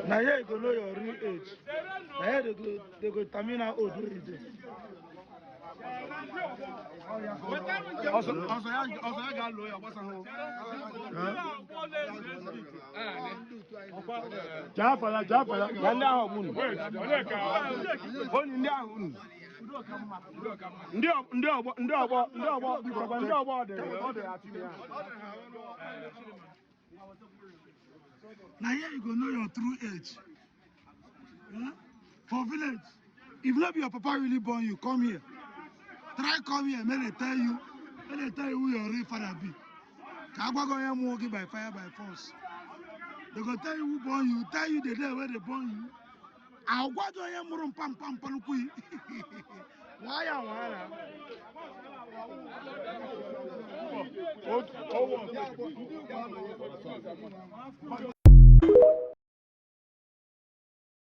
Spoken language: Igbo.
Now here you go know your real age. Now here they go determine how old you is. Also, I got lawyer. What's on? Jafala. Nanda hobun. Oni ndia hun. Ndio. Now here you go know your true age. For village, if not your papa really born you, come here. Try come here, may they tell you who your real father be. Kagwagoya walking by fire by force. They go tell you who born you, tell you the day where they born you. I'll go to your murum pam palukui. Why?